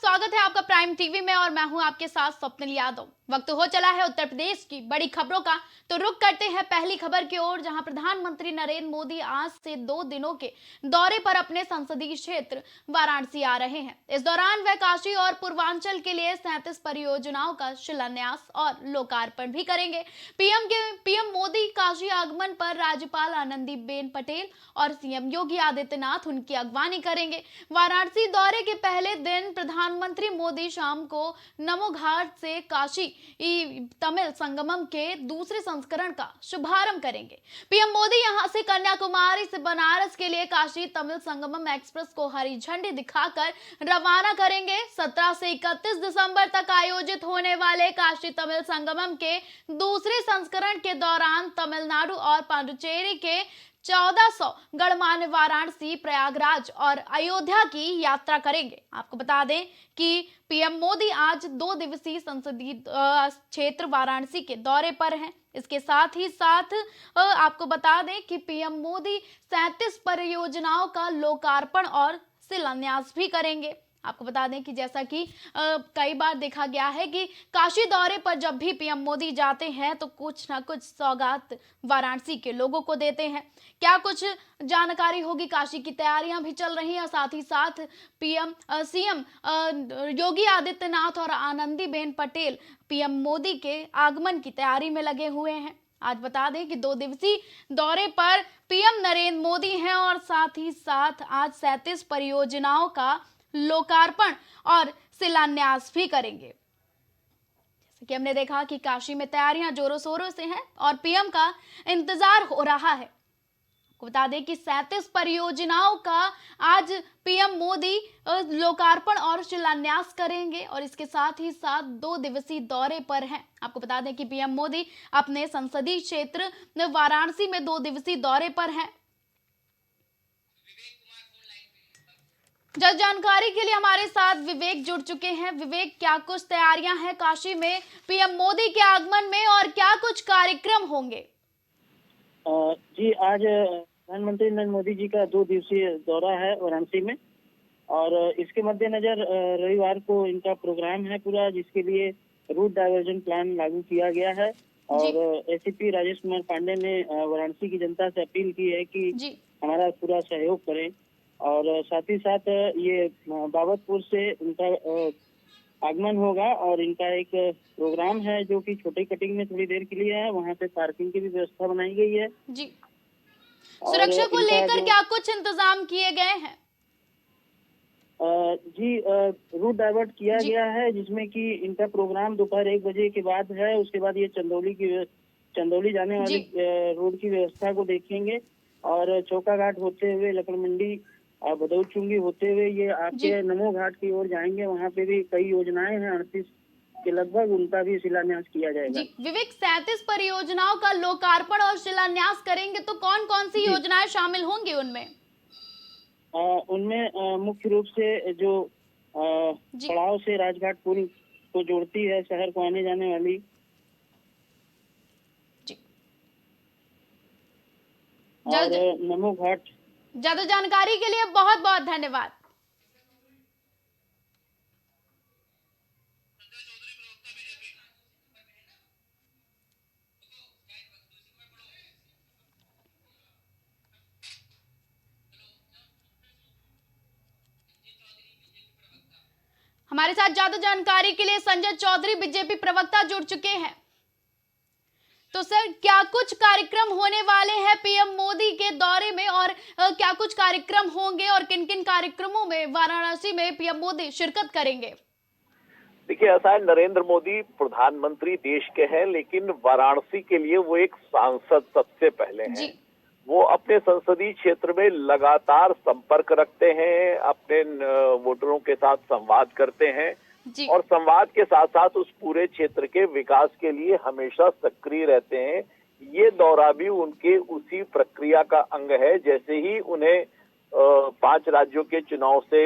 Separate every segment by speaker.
Speaker 1: स्वागत है आपका प्राइम टीवी में और मैं हूं आपके साथ स्वप्निल यादव। वक्त हो चला है उत्तर प्रदेश की बड़ी खबरों का, तो रुक करते हैं पहली खबर की ओर, जहां प्रधानमंत्री नरेंद्र मोदी आज से 2 दिनों के दौरे पर अपने संसदीय क्षेत्र वाराणसी आ रहे हैं। इस दौरान वह काशी और पूर्वांचल के लिए 37 परियोजनाओं का शिलान्यास और लोकार्पण भी करेंगे। पीएम मोदी काशी आगमन पर राज्यपाल आनंदीबेन पटेल और सीएम योगी आदित्यनाथ उनकी अगवानी करेंगे। वाराणसी दौरे के पहले दिन प्रधानमंत्री मोदी शाम को नमो घाट से काशी तमिल संगमम के दूसरे संस्करण का शुभारंभ करेंगे। पीएम मोदी यहां से कन्याकुमारी से बनारस के लिए काशी तमिल संगमम एक्सप्रेस को हरी झंडी दिखाकर रवाना करेंगे। 17 से 31 दिसंबर तक आयोजित होने वाले काशी तमिल संगमम के दूसरे संस्करण के दौरान तमिलनाडु और पांडिचेरी के 1400 गणमान्य वाराणसी, प्रयागराज और अयोध्या की यात्रा करेंगे। आपको बता दें कि पीएम मोदी आज 2 दिवसीय संसदीय क्षेत्र वाराणसी के दौरे पर हैं। इसके साथ ही साथ आपको बता दें कि पीएम मोदी 37 परियोजनाओं का लोकार्पण और शिलान्यास भी करेंगे। आपको बता दें कि जैसा कि कई बार देखा गया है कि काशी दौरे पर जब भी पीएम मोदी जाते हैं तो कुछ ना कुछ सौगात वाराणसी के लोगों को देते हैं। क्या कुछ जानकारी होगी, काशी की तैयारियां भी चल रही हैं, साथ ही साथ सीएम योगी आदित्यनाथ और आनंदीबेन पटेल पीएम मोदी के आगमन की तैयारी में लगे हुए हैं। आज बता दें कि 2 दिवसीय दौरे पर पीएम नरेंद्र मोदी हैं और साथ ही साथ आज 37 परियोजनाओं का लोकार्पण और शिलान्यास भी करेंगे। जैसे कि हमने देखा कि काशी में तैयारियां जोरों शोरों से हैं और पीएम का इंतजार हो रहा है। आपको बता दें कि 37 परियोजनाओं का आज पीएम मोदी लोकार्पण और शिलान्यास करेंगे और इसके साथ ही साथ 2 दिवसीय दौरे पर हैं। आपको बता दें कि पीएम मोदी अपने संसदीय क्षेत्र वाराणसी में 2 दिवसीय दौरे पर हैं। जानकारी के लिए हमारे साथ विवेक जुड़ चुके हैं। विवेक, क्या कुछ तैयारियां हैं काशी में पीएम मोदी के आगमन में और क्या कुछ कार्यक्रम होंगे?
Speaker 2: जी, आज प्रधानमंत्री नरेंद्र मोदी जी का 2 दिवसीय दौरा है वाराणसी में और इसके मद्देनजर रविवार को इनका प्रोग्राम है पूरा, जिसके लिए रूट डायवर्जन प्लान लागू किया गया है। और एसीपी राजेश कुमार पांडे ने वाराणसी की जनता से अपील की है कि हमारा पूरा सहयोग करें और साथ ही साथ ये बाबतपुर से उनका आगमन होगा और इनका एक प्रोग्राम है जो कि छोटी कटिंग में थोड़ी देर के लिए है। वहाँ पे पार्किंग की भी व्यवस्था बनाई गई है।
Speaker 1: जी, सुरक्षा को लेकर क्या कुछ इंतजाम किए गए हैं?
Speaker 2: जी, रूट डाइवर्ट किया गया है, जिसमें कि इनका प्रोग्राम दोपहर 1 बजे के बाद है। उसके बाद ये चंदौली जाने वाली रोड की व्यवस्था को देखेंगे और चौका घाट होते हुए लकड़ मंडी और बदौचुंगी होते हुए ये आपके नमो घाट की ओर जाएंगे। वहाँ पे भी कई योजनाएं हैं 38 के लगभग, उनका भी शिलान्यास किया जाएगा।
Speaker 1: जी, विवेक, 37 परियोजनाओं का लोकार्पण और शिलान्यास करेंगे तो कौन कौन सी योजनाएं शामिल होंगी उनमें?
Speaker 2: उनमें मुख्य रूप से जो पड़ाव से राजघाट पुल को जोड़ती है शहर को आने जाने वाली, और नमो घाट।
Speaker 1: ज्यादा जानकारी के लिए बहुत बहुत धन्यवाद। हमारे साथ ज्यादा जानकारी के लिए संजय चौधरी बीजेपी प्रवक्ता जुड़ चुके हैं। तो सर, क्या कुछ कार्यक्रम होने वाले हैं पीएम मोदी के दौरे में और क्या कुछ कार्यक्रम होंगे और किन किन कार्यक्रमों में वाराणसी में पीएम मोदी शिरकत करेंगे?
Speaker 3: देखिए, ऐसा है, नरेंद्र मोदी प्रधानमंत्री देश के हैं, लेकिन वाराणसी के लिए वो एक सांसद सबसे पहले हैं। वो अपने संसदीय क्षेत्र में लगातार संपर्क रखते हैं, अपने वोटरों के साथ संवाद करते हैं और संवाद के साथ साथ उस पूरे क्षेत्र के विकास के लिए हमेशा सक्रिय रहते हैं। ये दौरा भी उनके उसी प्रक्रिया का अंग है। जैसे ही उन्हें 5 राज्यों के चुनाव से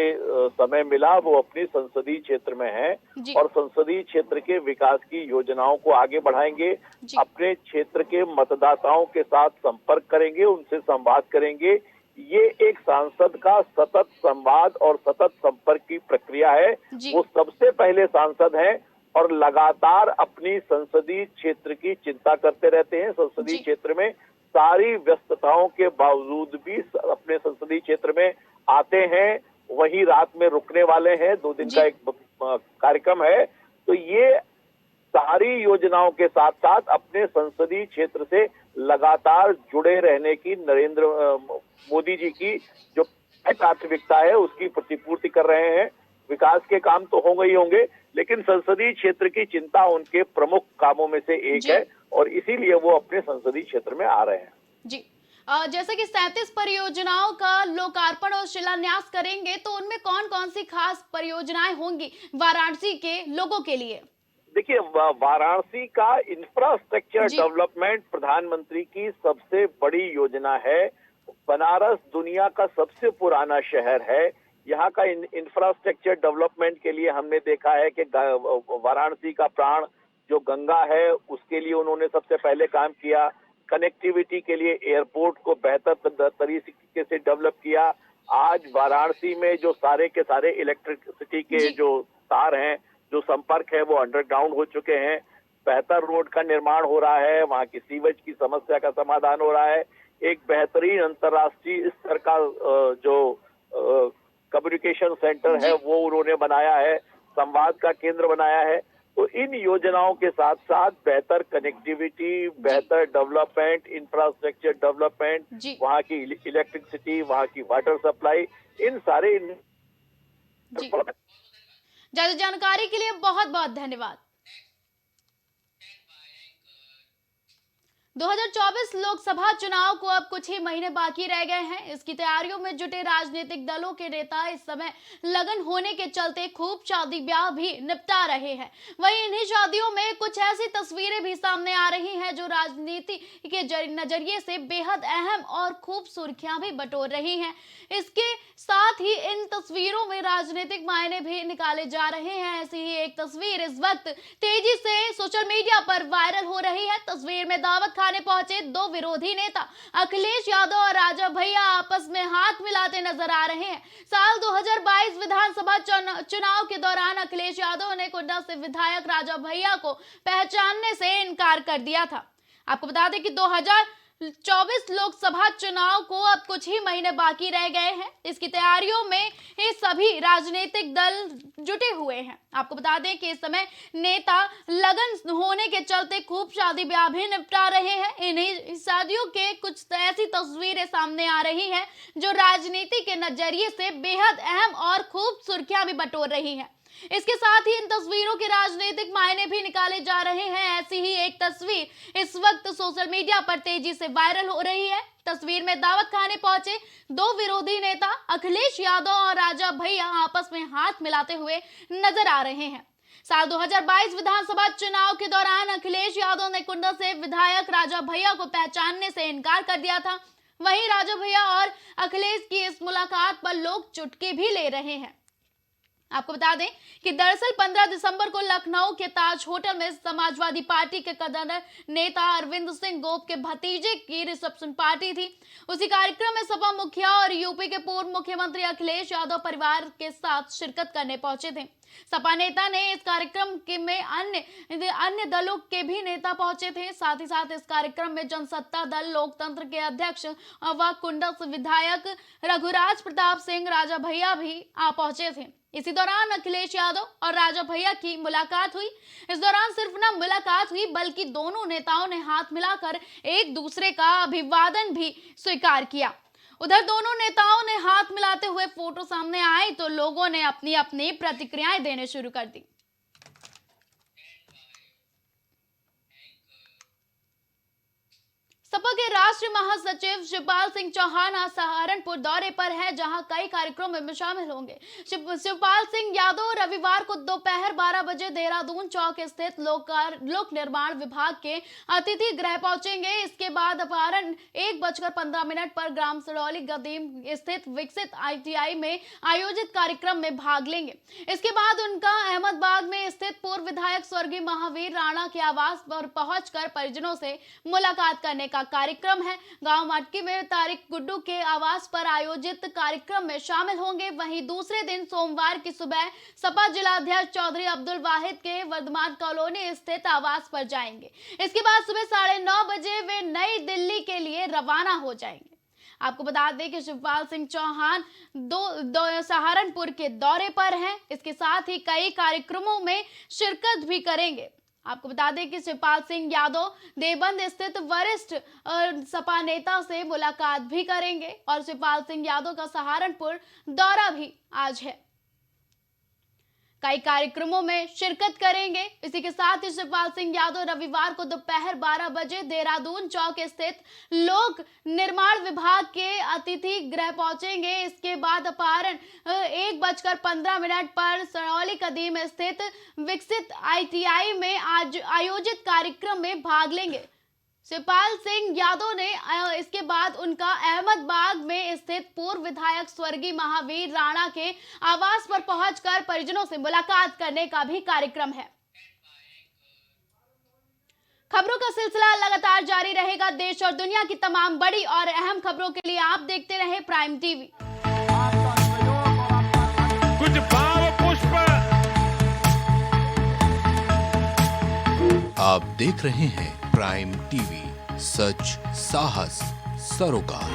Speaker 3: समय मिला, वो अपनी संसदीय क्षेत्र में हैं और संसदीय क्षेत्र के विकास की योजनाओं को आगे बढ़ाएंगे। अपने क्षेत्र के मतदाताओं के साथ संपर्क करेंगे, उनसे संवाद करेंगे। ये एक सांसद का सतत संवाद और सतत संपर्क की प्रक्रिया किया है,
Speaker 1: जी।
Speaker 3: वो सबसे पहले सांसद हैं और लगातार अपनी संसदीय क्षेत्र की चिंता करते रहते हैं। संसदीय
Speaker 1: जी।
Speaker 3: क्षेत्र में सारी व्यस्तताओं के बावजूद भी अपने संसदीय क्षेत्र में आते हैं, वहीं रात में रुकने वाले हैं। 2 दिन
Speaker 1: जी।
Speaker 3: का एक कार्यक्रम है। तो ये सारी योजनाओं के साथ साथ अपने संसदीय क्षेत्र से लगातार जुड़े रहने की नरेंद्र मोदी जी की जो प्राथमिकता है उसकी प्रतिपूर्ति कर रहे हैं। विकास के काम तो होंगे ही होंगे, लेकिन संसदीय क्षेत्र की चिंता उनके प्रमुख कामों में से एक
Speaker 1: जी।
Speaker 3: है और इसीलिए वो अपने संसदीय क्षेत्र में आ रहे हैं।
Speaker 1: जी। जैसे कि 37 परियोजनाओं का लोकार्पण और शिलान्यास करेंगे, तो उनमें कौन-कौन सी खास परियोजनाएं होंगी वाराणसी के लोगों के लिए?
Speaker 3: देखिए, वाराणसी का इंफ्रास्ट्रक्चर
Speaker 1: जी।
Speaker 3: डेवलपमेंट प्रधानमंत्री की सबसे बड़ी योजना है। बनारस दुनिया का सबसे पुराना शहर है। यहाँ का इंफ्रास्ट्रक्चर डेवलपमेंट के लिए हमने देखा है कि वाराणसी का प्राण जो गंगा है उसके लिए उन्होंने सबसे पहले काम किया। कनेक्टिविटी के लिए एयरपोर्ट को बेहतर तरीके से डेवलप किया। आज वाराणसी में जो सारे के सारे इलेक्ट्रिसिटी के जो तार हैं, जो संपर्क है, वो अंडरग्राउंड हो चुके हैं। बेहतर रोड का निर्माण हो रहा है, वहाँ की सीवेज की समस्या का समाधान हो रहा है। एक बेहतरीन अंतर्राष्ट्रीय स्तर का जो कम्युनिकेशन सेंटर है वो उन्होंने बनाया है, संवाद का केंद्र बनाया है। तो इन योजनाओं के साथ साथ बेहतर कनेक्टिविटी, बेहतर डेवलपमेंट, इंफ्रास्ट्रक्चर डेवलपमेंट, वहाँ की इलेक्ट्रिसिटी, वहाँ की वाटर सप्लाई, इन सारे
Speaker 1: ज्यादा जानकारी के लिए बहुत बहुत धन्यवाद। 2024 लोकसभा चुनाव को अब कुछ ही महीने बाकी रह गए हैं। इसकी तैयारियों में जुटे राजनीतिक दलों के नेता इस समय लगन होने के चलते खूब शादी ब्याह भी निपटा रहे हैं। वहीं इन्हीं शादियों में कुछ ऐसी तस्वीरें भी सामने आ रही हैं जो राजनीति के नजरिए से बेहद अहम और खूब सुर्खियां भी बटोर रही हैं। इसके साथ ही इन तस्वीरों में राजनीतिक मायने भी निकाले जा रहे हैं। ऐसी ही एक तस्वीर इस वक्त तेजी से सोशल मीडिया पर वायरल हो रही है। तस्वीर में दावत खाने पहुंचे 2 विरोधी नेता अखिलेश यादव और राजा भैया आपस में हाथ मिलाते नजर आ रहे हैं। साल 2022 विधानसभा चुनाव के दौरान अखिलेश यादव ने कुंडा से विधायक राजा भैया को पहचानने से इनकार कर दिया था। आपको बता दें कि 2024 लोकसभा चुनाव को अब कुछ ही महीने बाकी रह गए हैं। इसकी तैयारियों में ये सभी राजनीतिक दल जुटे हुए हैं। आपको बता दें कि इस समय नेता लगन होने के चलते खूब शादी ब्याह भी निपटा रहे हैं। इन्हीं शादियों के कुछ ऐसी तस्वीरें सामने आ रही हैं जो राजनीति के नजरिए से बेहद अहम और खूब सुर्खियां भी बटोर रही हैं। इसके साथ ही इन तस्वीरों के राजनीतिक मायने भी निकाले जा रहे हैं। ऐसी ही एक तस्वीर इस वक्त सोशल मीडिया पर तेजी से वायरल हो रही है। तस्वीर में दावत खाने पहुंचे 2 विरोधी नेता अखिलेश यादव और राजा भैया आपस में हाथ मिलाते हुए नजर आ रहे हैं। साल 2022 विधानसभा चुनाव के दौरान अखिलेश यादव ने कुंडा से विधायक राजा भैया को पहचानने से इनकार कर दिया था। वहीं राजा भैया और अखिलेश की इस मुलाकात पर लोग चुटकी भी ले रहे हैं। आपको बता दें कि दरअसल 15 दिसंबर को लखनऊ के ताज होटल में समाजवादी पार्टी के कद्र नेता अरविंद सिंह गोप के भतीजे की रिसेप्शन पार्टी थी। उसी कार्यक्रम में सपा मुखिया और यूपी के पूर्व मुख्यमंत्री अखिलेश यादव परिवार के साथ शिरकत करने पहुंचे थे। सपा नेता ने इस कार्यक्रम में अन्य दलों के भी नेता पहुंचे थे। साथ ही साथ इस कार्यक्रम में जनसत्ता दल लोकतंत्र के अध्यक्ष व कुंडा से विधायक रघुराज प्रताप सिंह राजा भैया भी आ पहुंचे थे। इसी दौरान अखिलेश यादव और राजा भैया की मुलाकात हुई। इस दौरान सिर्फ न मुलाकात हुई बल्कि दोनों नेताओं ने हाथ मिलाकर एक दूसरे का अभिवादन भी स्वीकार किया। उधर दोनों नेताओं ने हाथ मिलाते हुए फोटो सामने आई तो लोगों ने अपनी अपनी प्रतिक्रियाएं देने शुरू कर दी। सपा के राष्ट्रीय महासचिव शिवपाल सिंह चौहान आज सहारनपुर दौरे पर हैं, जहां कई कार्यक्रमों में शामिल होंगे। शिवपाल सिंह यादव रविवार को दोपहर 12 बजे देहरादून चौक स्थित लोक निर्माण विभाग के अतिथि गृह पहुंचेंगे। इसके बाद अपराह्न 1:15 पर ग्राम सड़ौली गदीम स्थित विकसित ITI में आयोजित कार्यक्रम में भाग लेंगे। इसके बाद उनका अहमदबाग में स्थित पूर्व विधायक स्वर्गीय महावीर राणा के आवास पर पहुंचकर परिजनों से मुलाकात करने का कार्यक्रम है। गांव मटकी में तारिक गुड्डू के आवास पर आयोजित कार्यक्रम में शामिल होंगे। वहीं दूसरे दिन सोमवार की सुबह सपा जिलाध्यक्ष चौधरी अब्दुल वाहिद के वर्धमान कॉलोनी स्थित आवास पर जाएंगे। इसके बाद सुबह 9:30 बजे वे नई दिल्ली के लिए रवाना हो जाएंगे। आपको बता दें कि शिवपाल सिंह चौहान सहारनपुर के दौरे पर हैं। इसके साथ ही कई कार्यक्रमों में शिरकत भी करेंगे। आपको बता दें कि शिवपाल सिंह यादव देवबंद स्थित वरिष्ठ सपा नेता से मुलाकात भी करेंगे और शिवपाल सिंह यादव का सहारनपुर दौरा भी आज है। कई कार्यक्रमों में शिरकत करेंगे। इसी के साथ ही शिवपाल सिंह यादव रविवार को दोपहर 12 बजे देहरादून चौक स्थित लोक निर्माण विभाग के अतिथि गृह पहुंचेंगे। इसके बाद अपराह्न 1:15 पर सड़ौली कदीम स्थित विकसित ITI में आज आयोजित कार्यक्रम में भाग लेंगे। शिवपाल सिंह यादव ने इसके बाद उनका अहमदबाग में स्थित पूर्व विधायक स्वर्गीय महावीर राणा के आवास पर पहुंचकर परिजनों से मुलाकात करने का भी कार्यक्रम है। खबरों का सिलसिला लगातार जारी रहेगा। देश और दुनिया की तमाम बड़ी और अहम खबरों के लिए आप देखते रहे प्राइम टीवी।
Speaker 4: कुछ भाव पुष्प
Speaker 5: आप देख रहे हैं प्राइम टीवी, सच साहस सरोकार।